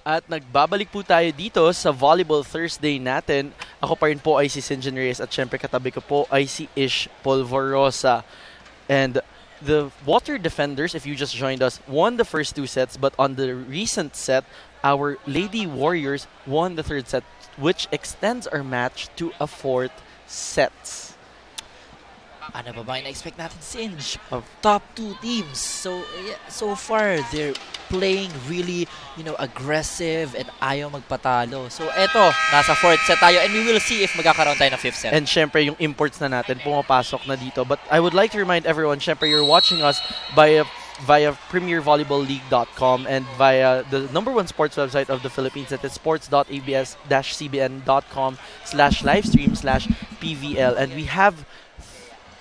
At nagbabalik po tayo dito sa Volleyball Thursday natin. Ako pa rin po ay si Sinjin Reyes at syempre katabi ko po ay si Ish Polvorosa. And the Water Defenders, if you just joined us, won the first 2 sets, but on the recent set, our Lady Warriors won the 3rd set, which extends our match to a 4th set. Ano ba ina-expect natin, Sinj? Top 2 teams. So, yeah, so far, they're playing really, aggressive and ayaw magpatalo. So, eto, nasa 4th set tayo and we will see if magkakaroon tayo ng 5th set. And syempre, yung imports na natin, pumapasok na dito. But I would like to remind everyone, syempre, you're watching us via premiervolleyballleague.com and via the #1 sports website of the Philippines, that is sports.abs-cbn.com/livestream/PVL.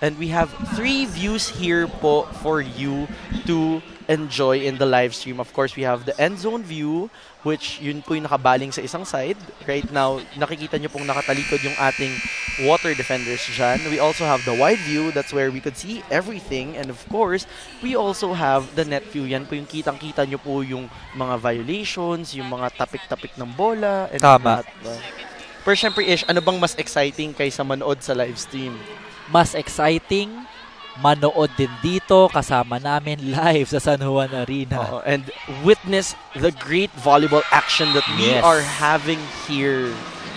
And we have 3 views here po for you to enjoy in the live stream. Of course, we have the end zone view, which yun po yung nakabaling sa isang side. Right now, nakikita nyo pong nakatalikod yung ating water defenders dyan. We also have the wide view. That's where we could see everything. And of course, we also have the net view. Yan po yung kitang-kita nyo po yung mga violations, yung mga tapik-tapik ng bola. And tama. Pero syempre, Ish, ano bang mas exciting kaysa manood sa live stream? Mas exciting, manood din dito kasama namin live sa San Juan Arena. And witness the great volleyball action that we are having here.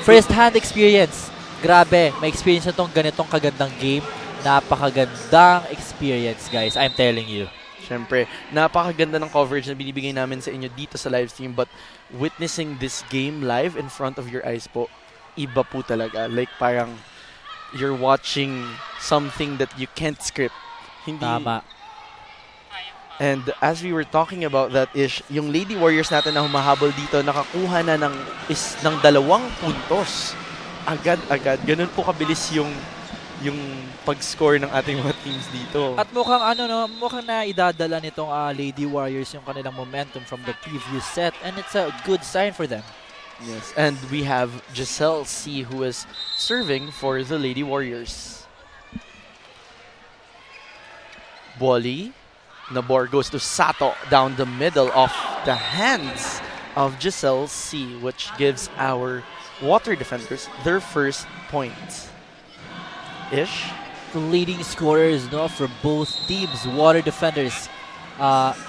First-hand experience. Grabe, may experience na itong ganitong kagandang game. Napakagandang experience, guys. I'm telling you. Siyempre, napakaganda ng coverage na binibigay namin sa inyo dito sa live stream, but witnessing this game live in front of your eyes po, iba po talaga. Like parang you're watching something that you can't script. Hindi. Tama. And as we were talking about that, Ish, yung Lady Warriors natin na humahabol dito, nakakuha na ng 2 puntos. Agad-agad. Ganun po kabilis yung pag-score ng ating mga teams dito. At mukhang na idadala nitong Lady Warriors yung kanilang momentum from the previous set, and it's a good sign for them. Yes, and we have Giselle C, who is serving for the Lady Warriors. Volley. Nabor goes to Sato down the middle of the hands of Giselle C, which gives our water defenders their first point. Ish? The leading scorers for both teams, water defenders.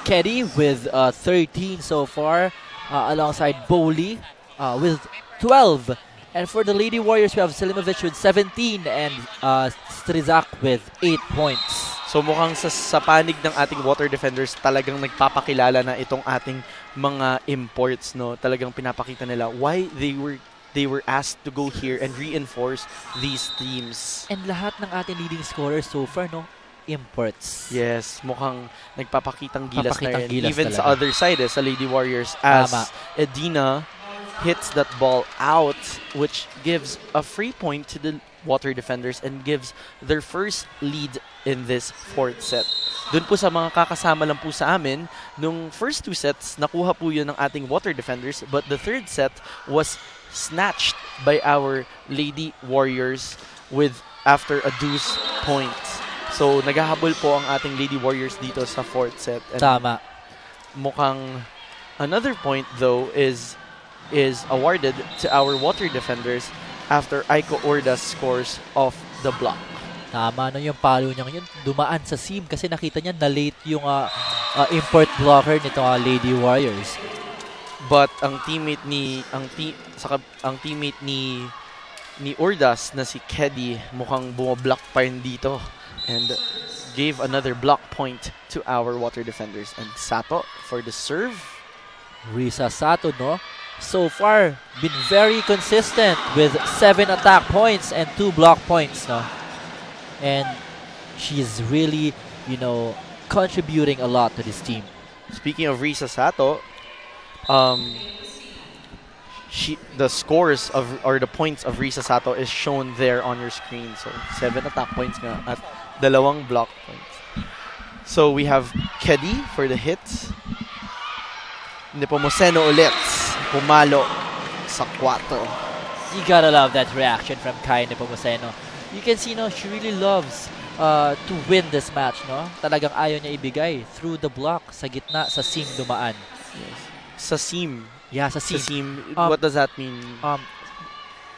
Keddy with 13 so far, alongside Bowley with 12. And for the Lady Warriors, we have Selimovic with 17 and Strizak with 8 points. So mukhang sa panig ng ating water defenders, talagang nagpapakilala na itong ating mga imports, no? Talagang pinapakita nila why they were asked to go here and reinforce these teams. And lahat ng ating leading scorers so far, imports. Yes, mukhang nagpapakitang gilas na rin. Even talaga. Sa other side, sa Lady Warriors, as Edina hits that ball out, which gives a free point to the water defenders and gives their first lead in this 4th set. Doon po sa mga kakasama lang po sa amin, nung first 2 sets, nakuha po yun ng ating water defenders, but the 3rd set was snatched by our Lady Warriors after a deuce point. So, naghahabol po ang ating Lady Warriors dito sa 4th set. And tama. Mukhang another point, though, is awarded to our water defenders after Aiko Orda scores off the block. Tama, yung palo niya ngayon dumaan sa seam kasi nakita niya na late yung import blocker nito Lady Warriors. But ang teammate ni Ordas na si Keddy mukhang bumablock pa rin dito and gave another block point to our water defenders. And Sato for the serve. Risa Sato, so far been very consistent with 7 attack points and 2 block points, and she's really contributing a lot to this team. Speaking of Risa Sato, the scores or the points of Risa Sato is shown there on your screen. So 7 attack points nga at 2 block points. So we have Keddy for the hits. Nepomuceno ulit. Pumalo sa 4. You gotta love that reaction from Kai Nepomuceno. You can see, she really loves to win this match, Talagang ayaw niya ibigay through the block, sa gitna, sa seam dumaan. Yes. Sa seam, Yeah, sa Sa seam. seam, Um, what does that mean?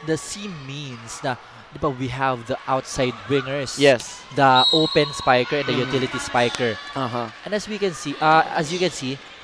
The seam means na, di ba, we have the outside wingers, Yes. the open spiker and the Mhm. utility spiker. Uh-huh. And as you can see,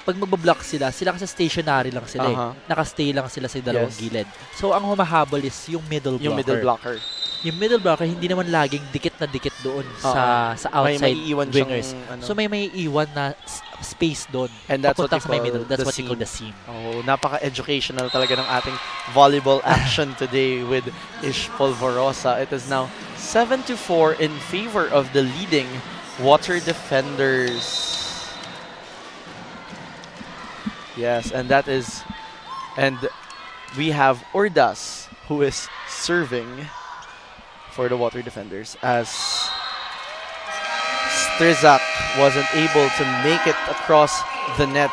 pag magbablock sila kasi stationary lang sila eh. Uh-huh. Nakastay lang sila sa dalawang Yes. gilid. So, ang humahabol is yung middle blocker. Yung middle blocker. Yung middle blocker, hindi naman laging dikit na dikit doon sa outside May iwan wingers. siyang, ano. So, may iwan na space doon. And that's what Papuntang you sa may call middle. That's the what you call seam. the seam. Oh, napaka-educational talaga ng ating volleyball action today with Ish Polvorosa. It is now 7-4 in favor of the leading water defenders. Yes, and we have Ordas who is serving for the water defenders as Strizak wasn't able to make it across the net.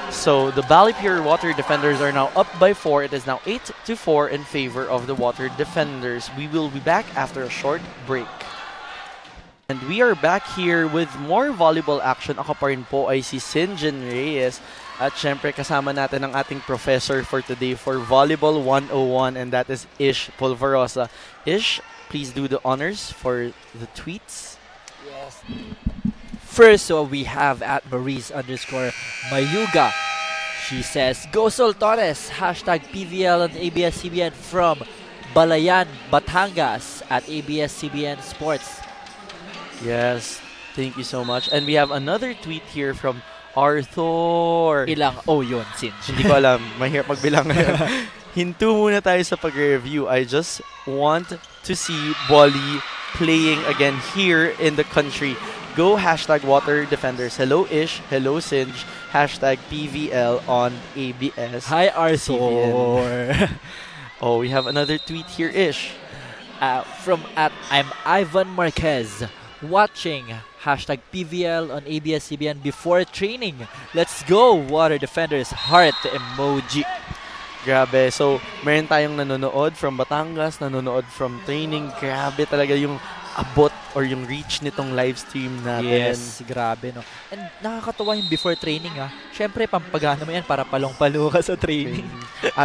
So the Bali Pure water defenders are now up by 4. It is now 8-4 in favor of the water defenders. We will be back after a short break. And we are back here with more volleyball action. Ako pa rin po ay si Sinjin Reyes. At syempre kasama natin ang ating professor for today for Volleyball 101, and that is Ish Polvorosa. Ish, please do the honors for the tweets. Yes. First, we have at Maurice_Mayuga. She says, Go Sultanes! Hashtag PVL and ABS-CBN from Balayan, Batangas at ABS-CBN Sports. Yes, thank you so much. And we have another tweet here from Arthur. Ilang yun, Sinj? Hindi ko alam. Mahirap magbilang ngayon. Hinto muna tayo sa pag-review. I just want to see Bali playing again here in the country. Go hashtag water defenders. Hello Ish. Hello Sinj. Hashtag PVL on ABS. Hi, Arthur. Oh, we have another tweet here, Ish. From I'm Ivan Marquez. Watching hashtag PVL on ABS-CBN before training. Let's go, water defenders. Heart emoji. Grabe. So, meron tayong nanonood from Batangas, nanonood from training. Grabe talaga yung abot or yung reach nitong live stream natin. Yes, grabe no. And nakakatuwa yung before training ah. Syempre, pampagana mo yan para palong-palo ka sa training.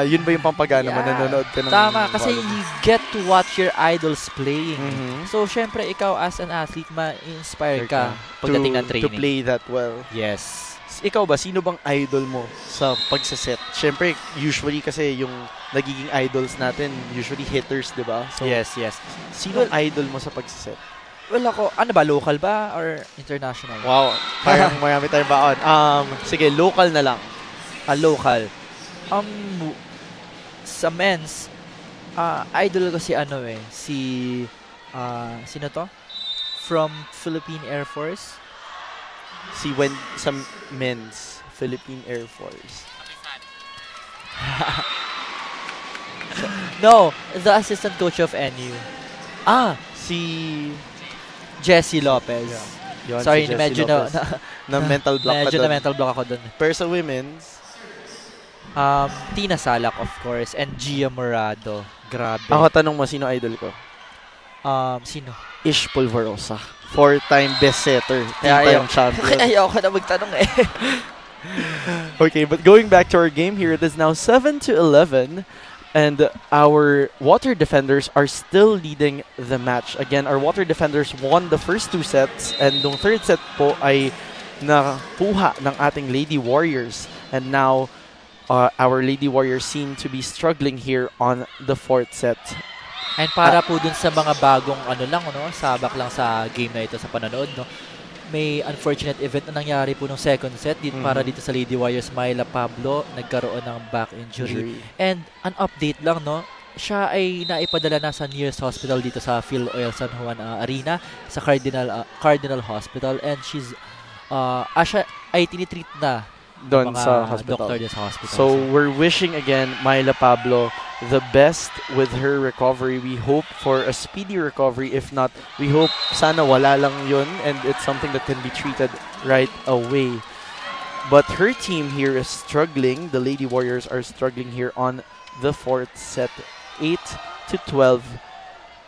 Yun ba yung pampagana mo? Yeah. Nanonood ka ng Tama, kasi volleyball? you get to watch your idols playing. Mhm. So, syempre, ikaw as an athlete, ma-inspire ka pagdating ng training. To play that well. Yes. Ikaw ba, sino bang idol mo sa pagsaset? Siyempre, usually kasi yung nagiging idols natin, usually hitters, di ba? So, Yes. sino ang idol mo sa pagsaset? Well, ako, ano ba, local ba or international? Wow, parang marami tayong baon. Sige, local na lang. Local. Sa men's, idol ko si sino to? From Philippine Air Force. Sa men's Philippine Air Force. No, the assistant coach of NU. Si Jesse Lopez. Yun, Sorry, si Jessie medyo Lopez. na mental block ka medyo doon. na mental block ako doon. Pero sa women's, Tina Salak, of course, and Gia Morado. Grabe. ako tanong mo, sino idol ko? Sino? Ish Polvorosa. 4-time best setter. Kaya 3-time champion. Ayaw ko na magtanong eh. Okay, but going back to our game here, it is now 7-11. And our water defenders are still leading the match. Again, our water defenders won the first 2 sets. And yung third set po ay nakuha ng ating Lady Warriors. And now, our Lady Warriors seem to be struggling here on the 4th set. And para po dun sa mga bagong sabak lang sa game na ito sa panonood, no? May unfortunate event na nangyari po nung second set para dito sa Lady Warriors. Myla Pablo nagkaroon ng back injury. And an update lang, no? Siya ay naipadala na sa nearest hospital dito sa Phil Oil San Juan Arena sa Cardinal Hospital, and siya ay tinitreat na Doon mga sa hospital. doctor sa hospital. So we're wishing again Myla Pablo the best with her recovery. We hope for a speedy recovery. If not, we hope sana wala lang yun and it's something that can be treated right away. But her team here is struggling. The Lady Warriors are struggling here on the 4th set. 8-12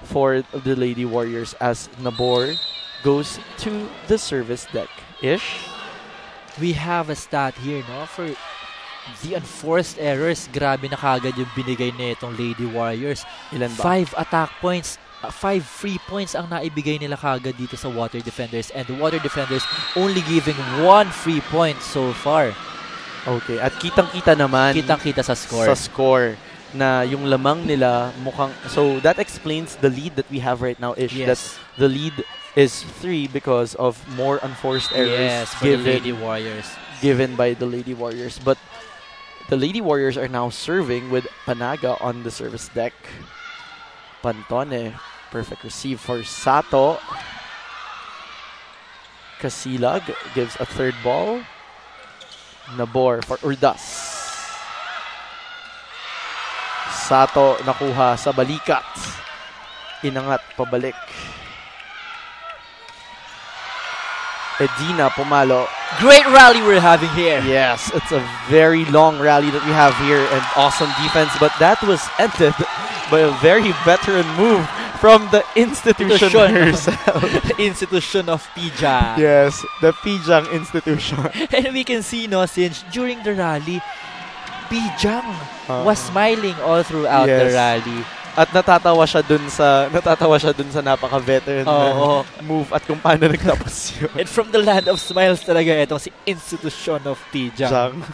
for the Lady Warriors as Nabor goes to the service deck. Ish? we have a stat here, no, for the unforced errors, grabe na kagad yung binigay nitong Lady Warriors. Ilan ba? 5 attack points, 5 free points ang naibigay nila kagad dito sa Water Defenders, and the Water Defenders only giving 1 free point so far. Okay, at kitang-kita naman Kitang-kita sa score. Sa score na yung lamang nila mukhang, so that explains the lead that we have right now, Ish. Yes. That the lead is 3 because of more unforced errors Yes, for the Lady Warriors. given by the Lady Warriors. But the Lady Warriors are now serving with Panaga on the service deck. Pantone, perfect receive for Sato. Casilag gives a third ball. Nabor for Urdas. Sato nakuha sa balikat. Inangat pabalik. Edina pumalo. Great rally we're having here. Yes, it's a very long rally that we have here and awesome defense, but that was ended by a very veteran move from the institution herself. The institution of Pijang. Yes, the Pijang institution. And we can see, no, since during the rally, Pijang was smiling all throughout the Yes. rally. At natatawa siya dun sa napaka-veteran na move at kung paano nagtapos yun. And from the land of smiles talaga itong si institution of Pijang. Pijang.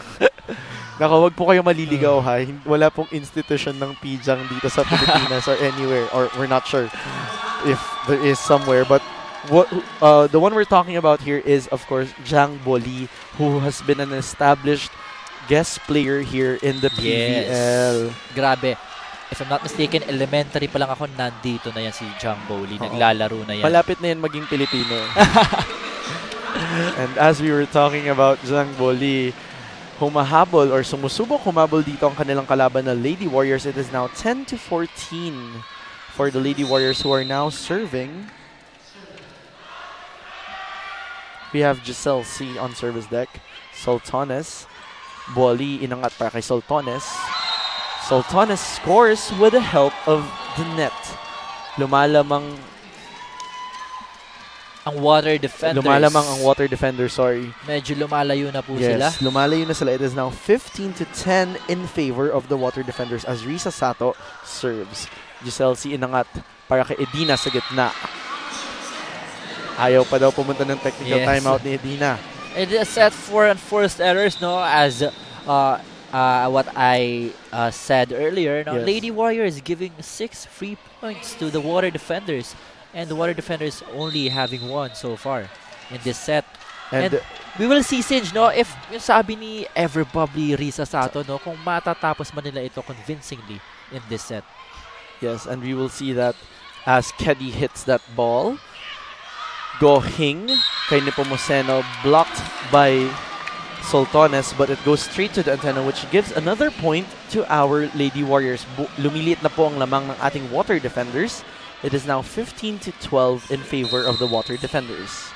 Naku, wag po kayo maliligaw ha. Wala pong institution ng Pijang dito sa Pilipinas or anywhere, or we're not sure if there is somewhere. But what the one we're talking about here is, of course, Jang Boli, who has been an established guest player here in the PVL. Grabe. If I'm not mistaken, elementary pa lang ako, nandito na yan si Jang Boli. Naglalaro na yan. Malapit na yan maging Pilipino. And as we were talking about Jang Boli, humahabol or sumusubok humabol dito ang kanilang kalaban na Lady Warriors. It is now 10-14 for the Lady Warriors, who are now serving. We have Giselle C on service deck. Sultanes. Boli inangat para kay Sultanes. Sultanes scores with the help of the net. Lumalamang ang Water Defenders. Lumalamang ang Water Defender, sorry. Medyo lumalayo na po Yes, sila. lumalayo na sila. It is now 15-10 in favor of the Water Defenders as Risa Sato serves. Giselle C inangat para kay Edina sa gitna. Ayaw pa daw pumunta ng technical timeout ni Edina. It is set for unforced errors, no, as what I said earlier. Now, Yes. Lady Warriors giving 6 free points to the Water Defenders, and the Water Defenders only having 1 so far in this set. And we will see, Sinj, no, if yung sabi ni ever bubbly Risa Sato, no, kung matatapos man nila ito convincingly in this set. Yes, and we will see that as Keddy hits that ball. Go Hing kay Nepomuceno, blocked by Sultanes, but it goes straight to the antenna, which gives another point to our Lady Warriors. Lumiliit na po ang lamang ng ating Water Defenders. It is now 15-12 in favor of the Water Defenders,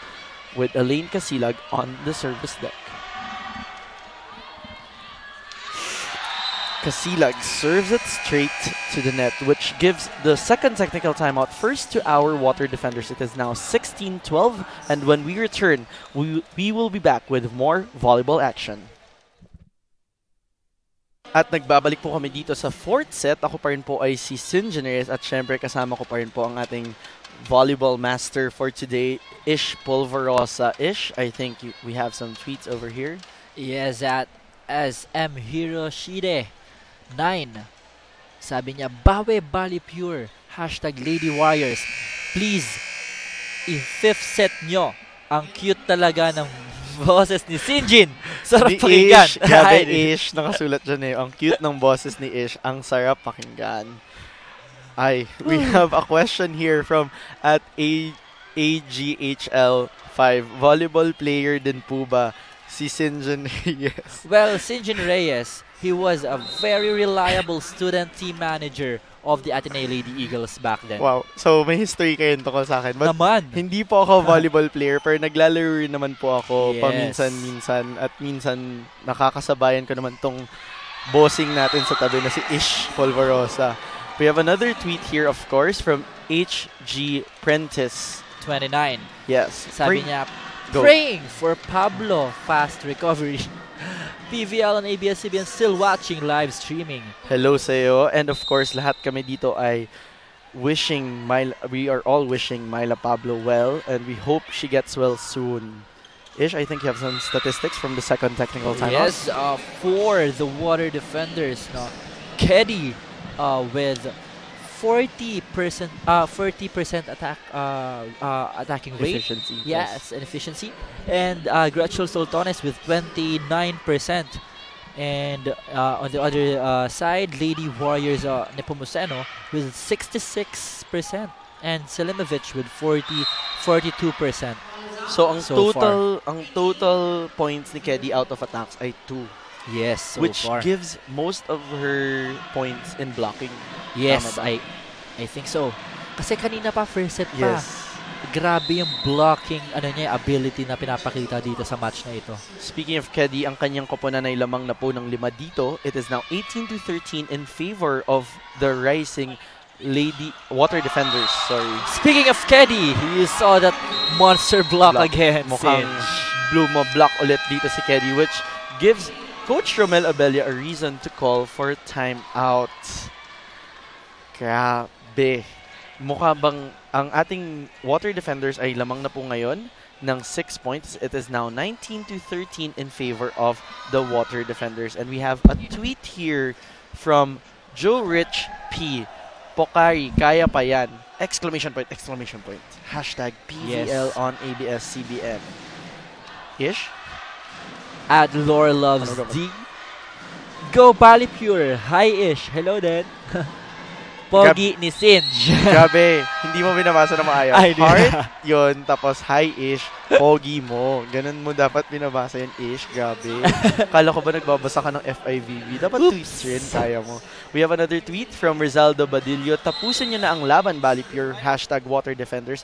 with Elaine Casilag on the service deck. Casilag serves it straight to the net, which gives the second technical timeout first to our Water Defenders. It is now 16-12, and when we return, we will be back with more volleyball action. At nagbabalik po kami dito sa fourth set. Ako pa rin po ay si Sinjin Reyes, at syempre kasama ko pa rin po ang ating volleyball master for today, Ish Polvorosa. Ish, I think we have some tweets over here. Yes, at SM Hiroshide 9. Sabi niya, Bawe Bali Pure, hashtag Lady Warriors. Please, i-fifth set nyo. Ang cute talaga ng boses ni Sinjin. Sarap pakinggan. Grabe, Ish. Nakasulat dyan eh. Ang cute ng boses ni Ish. Ang sarap pakinggan. Ay, we have a question here from at AGHL5. Volleyball player din po ba si Sinjin Reyes? Well, Sinjin Reyes, he was a very reliable student team manager of the Ateneo Lady Eagles back then. Wow. So, may history kayo tungkol sa akin. But Naman. hindi po ako volleyball player, pero naglalaro rin naman po ako Yes. paminsan-minsan. At minsan, nakakasabayan ko naman tong bossing natin sa tabi na si Ish Polvorosa. We have another tweet here, of course, from HG Prentice. 29. Yes. Sabi niya, Go. praying for Pablo fast recovery. PVL and ABS-CBN still watching live streaming. Hello sa'yo. And of course, lahat kami dito ay we are all wishing Myla Pablo well, and we hope she gets well soon. Ish, I think you have some statistics from the second technical timeout. Yes, for the water defenders, no, Keddy with 40% attacking rate. Efficiency. Yes, and efficiency. And Gretchen Sultanes with 29%. And on the other side, Lady Warriors Nepomuceno with 66%. And Selimovic with 42%. So ang So total points ni Keddy out of attacks ay 2. Yes, so which far. gives most of her points in blocking. Yes, I think so. Kasi kanina pa first set pa. Yes. Grabe yung blocking ability na pinapakita dito sa match na ito. Speaking of Keddy, ang kanyang koponan ay lamang na po ng 5 dito. It is now 18-13 in favor of the rising Lady Water Defenders. Sorry. Speaking of Keddy, you saw that monster block again. Mukhang blue mo block ulit dito si Keddy, which gives Coach Romel Abella a reason to call for timeout. Grabe. Mukha bang ang ating Water Defenders ay lamang na po ngayon ng 6 points. It is now 19-13 in favor of the Water Defenders. And we have a tweet here from Joe Rich P. Pocari, kaya pa yan. Exclamation point, exclamation point. Hashtag PVL on ABS-CBN. Ish? At Laura Loves D. Go Bali Pure. Hi Ish. Hello din. Pogi ni Sinj. Grabe, hindi mo binabasa na maayos. Ay, Heart yun, tapos hi-ish, pogi mo. Ganun mo dapat binabasa yun, ish. Grabe. Kala ko ba nagbabasa ka ng FIVB? Dapat tweets rin, kaya mo. We have another tweet from Rizaldo Badillo. Tapusin nyo na ang laban, Bali Pure. Hashtag Water Defenders.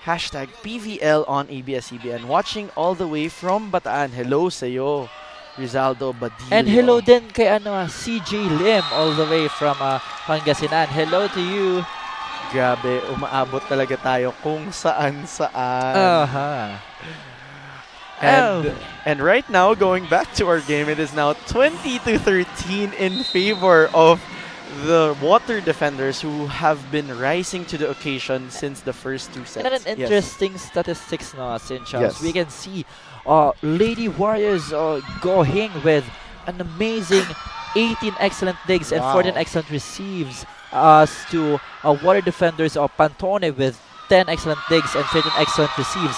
Hashtag PVL on ABS-CBN. Watching all the way from Bataan. Hello sa'yo, Rizaldo Badillo. And hello din kay CJ Lim all the way from Pangasinan. Hello to you. Grabe, umaabot talaga tayo kung saan-saan. And right now, going back to our game, it is now 20-13 in favor of the Water Defenders, who have been rising to the occasion since the first 2 sets. And an interesting statistics, no, Sinch. Yes. We can see Lady Warriors going with an amazing 18 excellent digs and 14 excellent receives to Water Defenders Pantone with 10 excellent digs and 13 excellent receives.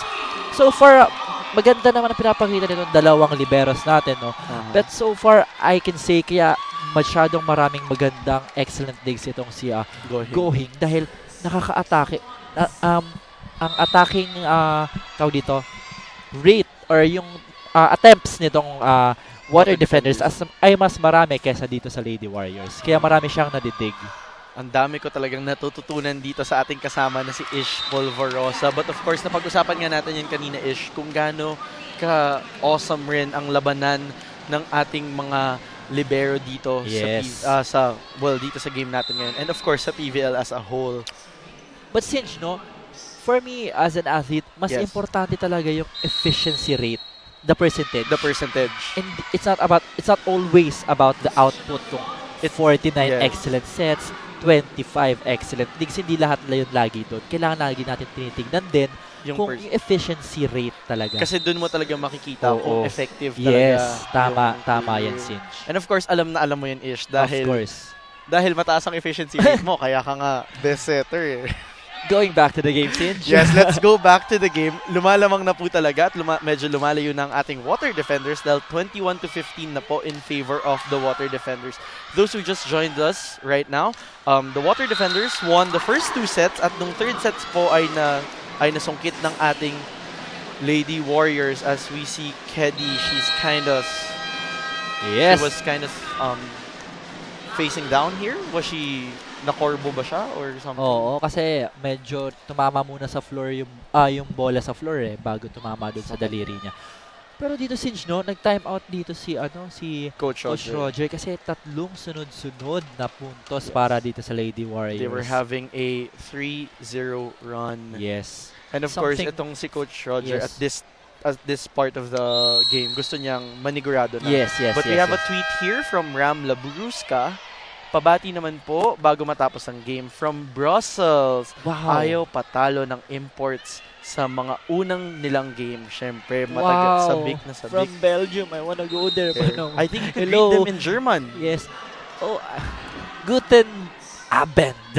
So far, maganda naman ang pinapakita nito ng dalawang liberos natin, no? But so far, I can say kaya masyadong maraming magandang excellent digs itong si Gohing dahil nakaka-atake. Ang attacking tawag dito, rate or yung attempts nitong Water Defenders ay mas marami kaysa dito sa Lady Warriors. Kaya marami siyang nadidig. Ang dami ko talagang natututunan dito sa ating kasama na si Ish Polvorosa. But of course, napag-usapan nga natin yan kanina, Ish, kung gaano ka-awesome rin ang labanan ng ating mga libero dito dito sa game natin ngayon. And of course, sa PVL as a whole. But since, no, for me as an athlete, mas importante talaga yung efficiency rate, the percentage. And it's not always about the output kung 49 excellent sets, 25 excellent digs. Hindi lahat na yun lagi doon. Kailangan lagi natin tinitignan din yung efficiency rate talaga. Kasi doon mo talaga makikita kung effective talaga. Yes, tama yan, Sinch. And of course, alam mo yan, Ish. Dahil mataas ang efficiency rate mo, kaya ka nga best setter. Going back to the game, Sinch. Yes, let's go back to the game. Lumalamang na po talaga at medyo lumalayo na ang ating Water Defenders dahil 21-15 na po in favor of the Water Defenders. Those who just joined us right now, the Water Defenders won the first 2 sets at nung third sets po ay nasungkit ng ating Lady Warriors. As we see Keddy, she was kind of facing down here. Was she nakorbo ba siya or something? Oo, kasi medyo tumama muna sa floor yung bola sa floor bago tumama doon sa daliri niya. Pero dito Sinch, no, nag-time out dito si Coach Roger kasi tatlong sunod-sunod na puntos para dito sa Lady Warriors. They were having a 3-0 run. Yes. And of course, itong si Coach Roger at this at this part of the game. Gusto niyang manigurado na. Yes, yes, But yes, we have yes. a tweet here from Ram Labruska. Pabati naman po bago matapos ang game from Brussels. Wow. Ayaw patalo ng imports sa mga unang nilang game. Syempre, Wow. sabik na sabik. From Belgium, I wanna go there. Okay. But no. I think you could Hello. read them in German. Yes. Oh, guten Abend,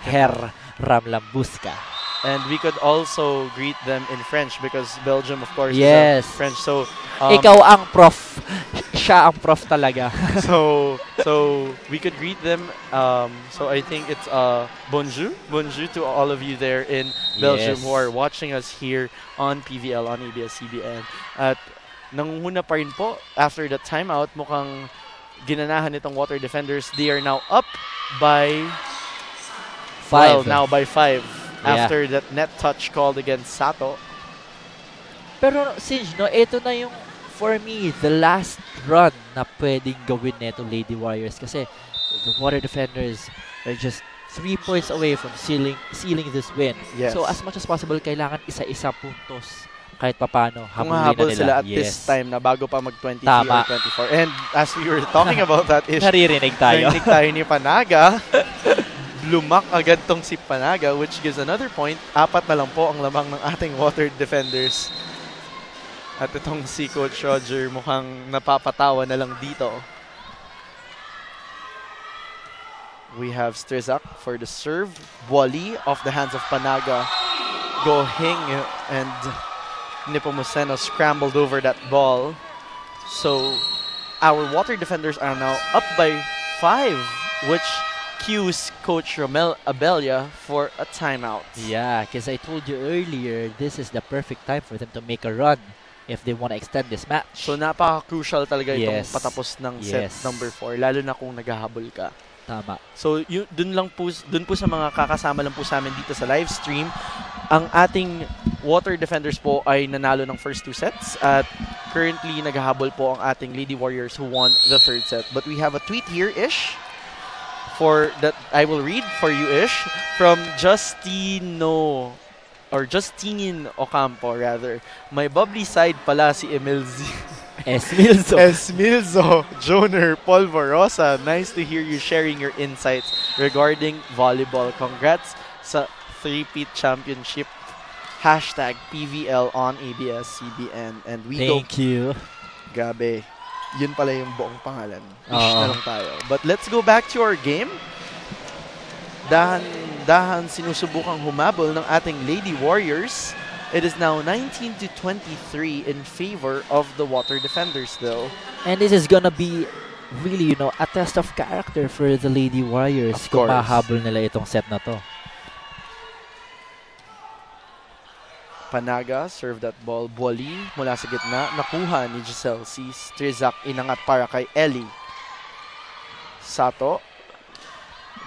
Herr Ramlambuska. And we could also greet them in French because Belgium, of course, Yes. is French. So, Ikaw ang prof. Siya ang prof talaga. so we could greet them. So I think it's bonjour to all of you there in Belgium Yes. who are watching us here on PVL on ABS-CBN. At nangunguna pa rin po after the timeout, mukhang ginanahan itong water defenders. They are now up by 5. now by 5 Yeah. after that net touch called against Sato. Pero Sinj, no, ito na yung, for me, the last run na pwedeng gawin neto Lady Warriors kasi the water defenders are just 3 points away from sealing this win. Yes. So as much as possible, kailangan isa-isa puntos kahit papano. Kung Habulin na habol nila. sila at Yes. this time na bago pa mag-23 Tama. or 24. And as we were talking about that is, Naririnig tayo. narinig tayo ni Panaga. Lumak agad tong si Panaga, which gives another point. 4 na lang po ang lamang ng ating water defenders. At itong si Coach Roger mukhang napapatawa na lang dito. We have Strizak for the serve. Wally off the hands of Panaga. Gohing and Nepomuceno scrambled over that ball. So our water defenders are now up by 5, which cues Coach Romel Abella for a timeout. Yeah, because I told you earlier, this is the perfect time for them to make a run if they want to extend this match. So napaka-crucial talaga itong Yes. patapos ng Yes. set number 4, lalo na kung naghahabol ka. Tama. So dun po sa mga kakasama lang po sa amin dito sa live stream, ang ating water defenders po ay nanalo ng first 2 sets at currently naghahabol po ang ating Lady Warriors who won the 3rd set. But we have a tweet here, Ish, for that I will read for you, Ish, from Justino Ocampo rather. My bubbly side pala si Emilzi. Esmilzo. Esmilzo Joner Polvorosa. Nice to hear you sharing your insights regarding volleyball. Congrats sa 3-peat championship. Hashtag PVL on ABS-CBN. And we don't... Thank you. Grabe. Yun pala yung buong pangalan. Ish Oo. na lang tayo. But let's go back to our game. Dahan sinusubukang humabol ng ating Lady Warriors. It is now 19-23 in favor of the water defenders though. And this is gonna be really, a test of character for the Lady Warriors Of kung course. mahabol nila itong set na to. Panaga, serve that ball. Buali mula sa gitna. Nakuha ni Giselle C. Strizak inangat para kay Ellie. Sato.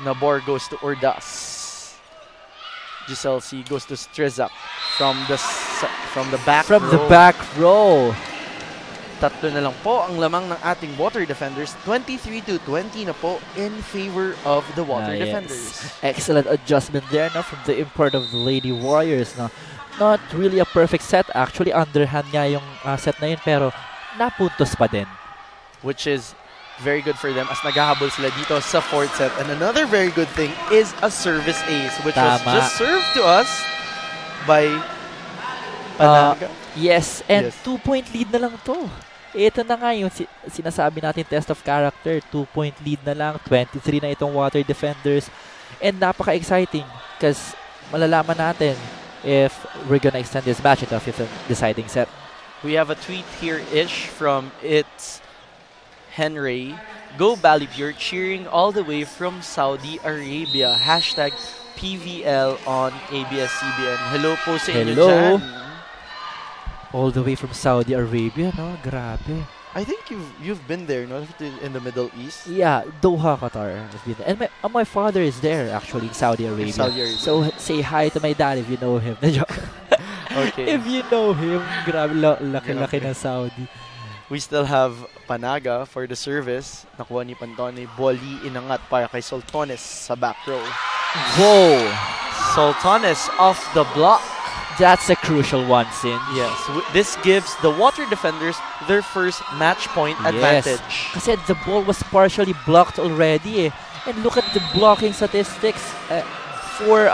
Nabor goes to Ordas. Giselle C goes to Strizak from the back From row. the back row. Tatlo na lang po ang lamang ng ating water defenders. 23-20 na po in favor of the water Yes. defenders. Excellent adjustment there from the import of the Lady Warriors. Not really a perfect set. Actually, underhand nga yung set na yun, pero napuntos pa din. Which is very good for them as naghahabol sila dito sa 4th set. And another very good thing is a service ace, which was Tama. just served to us by Panaga. Yes, and Yes. 2-point lead na lang to. Ito na nga yung sinasabi natin test of character. 2-point lead na lang. 23 na itong water defenders. And napaka-exciting because malalaman natin if we're gonna extend this match into a 5th deciding set. We have a tweet here, Ish, from It's Henry. Go Bali Pure, cheering all the way from Saudi Arabia. Hashtag PVL on ABS-CBN. Hello po sa inyo Hello. dyan. All the way from Saudi Arabia, no? Grabe. I think you've been there, no? In the Middle East. Yeah, Doha, Qatar. Has been there. And my father is there actually in Saudi Arabia. Saudi Arabia. So say hi to my dad if you know him. Okay. If you know him, grabe, laki-laki Grabe. ng Saudi. We still have Panaga for the service. Nakuha ni Pantone. Boli inangat para kay Soltones sa back row. Whoa! Soltones off the block. That's a crucial one, Sin. Yes, this gives the water defenders their first match point advantage. Kasi the ball was partially blocked already. And look at the blocking statistics for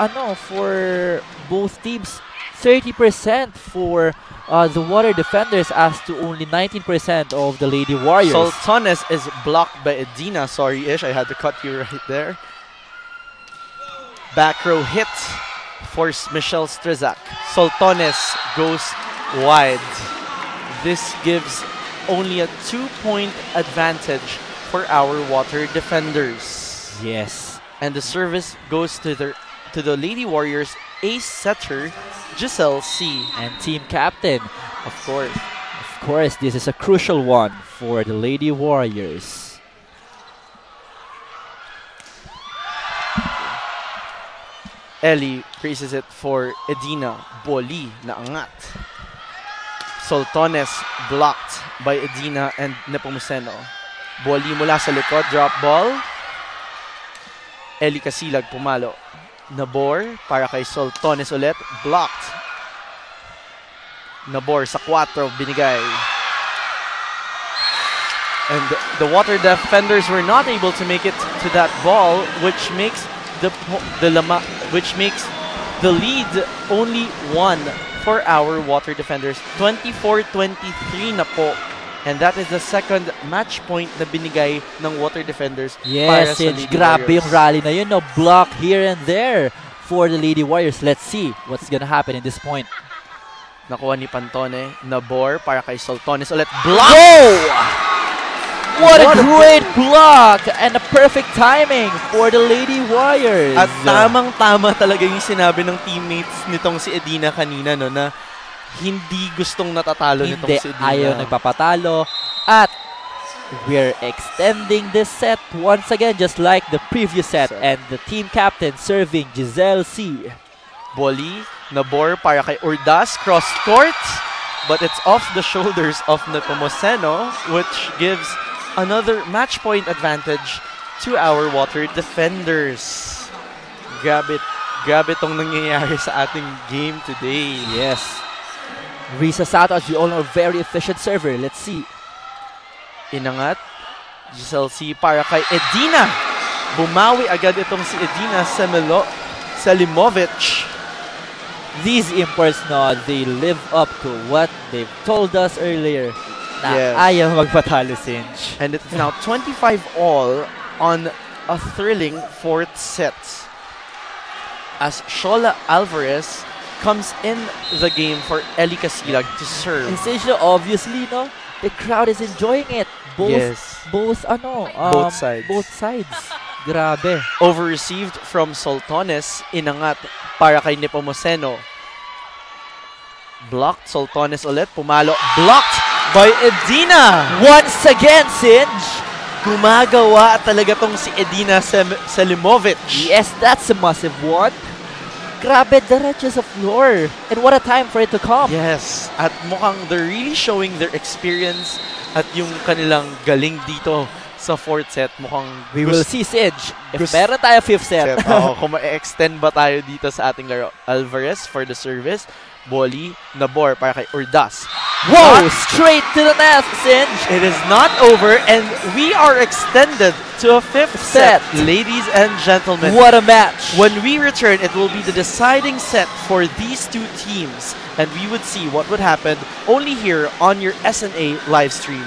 both teams. 30% for the water defenders as to only 19% of the Lady Warriors. Sultanes is blocked by Edina. Sorry, Ish, I had to cut you right there. Back row hit for Michelle Strezak. Sultanes goes wide. This gives only a 2-point advantage for our water defenders. Yes. And the service goes to the Lady Warriors ace setter, Giselle C. And team captain. Of course. Of course, this is a crucial one for the Lady Warriors. Ellie praises it for Edina. Boli na angat. Sultanes blocked by Edina and Nepomuceno. Boli mula sa likod, drop ball. Ellie Casilag pumalo. Nabor para kay Sultanes ulit, blocked. Nabor sa 4 binigay. And the water defenders were not able to make it to that ball, which makes the lead only 1 for our water defenders. 24-23 na po. And that is the second match point na binigay ng water defenders. Yes, grabe yung rally na yun. No? Block here and there for the Lady Warriors. Let's see what's gonna happen in this point. Nakuha ni Pantone. Nabor para kay Sultanes ulit. Block! Whoa! What a great block and a perfect timing for the Lady Warriors. At tamang-tama talaga yung sinabi ng teammates nitong si Edina kanina, no, na hindi gustong natatalo nitong si Edina. Ayaw nagpapatalo. At we're extending this set once again just like the previous set. And the team captain serving Giselle C. Boli, Nabor para kay Urdas, cross court. But it's off the shoulders of Nepomuceno, which gives another match point advantage to our water defenders. Grabe tong nangyayari sa ating game today. Yes. Risa Sato, as we all know, very efficient server. Let's see. Inangat. Giselle C para kay Edina. Bumawi agad itong si Edina Selimovic. These imports, no, they live up to what they've told us earlier. Na yes. Ayaw magpatalo, Sinch. And it's now 25-all on a thrilling 4th set. As Shola Alvarez comes in the game for Ellie Casilag to serve. And Sinch, obviously, no, the crowd is enjoying it. Both sides. Both sides. Grabe. Over-received from Sultanes, inangat para kay Nepomuceno. Blocked, Sultanes ulit, pumalo. Blocked by Edina! Once again, Sinj! Gumagawa talaga tong si Edina Selimovic. Yes, that's a massive one. Grabe, diretso sa floor. And what a time for it to come. Yes, at mukhang they're really showing their experience at yung kanilang galing dito sa 4th set. Mukhang we will see, Sinj. If meron tayo 5th set. Kung ma-extend ba tayo dito sa ating laro. Alvarez for the service. Boli, Nabor para kay Urdas. Whoa! Straight to the net, Sinj! It is not over and we are extended to a 5th set. Ladies and gentlemen. What a match! When we return, it will be the deciding set for these two teams. And we would see what would happen only here on your SNA live stream.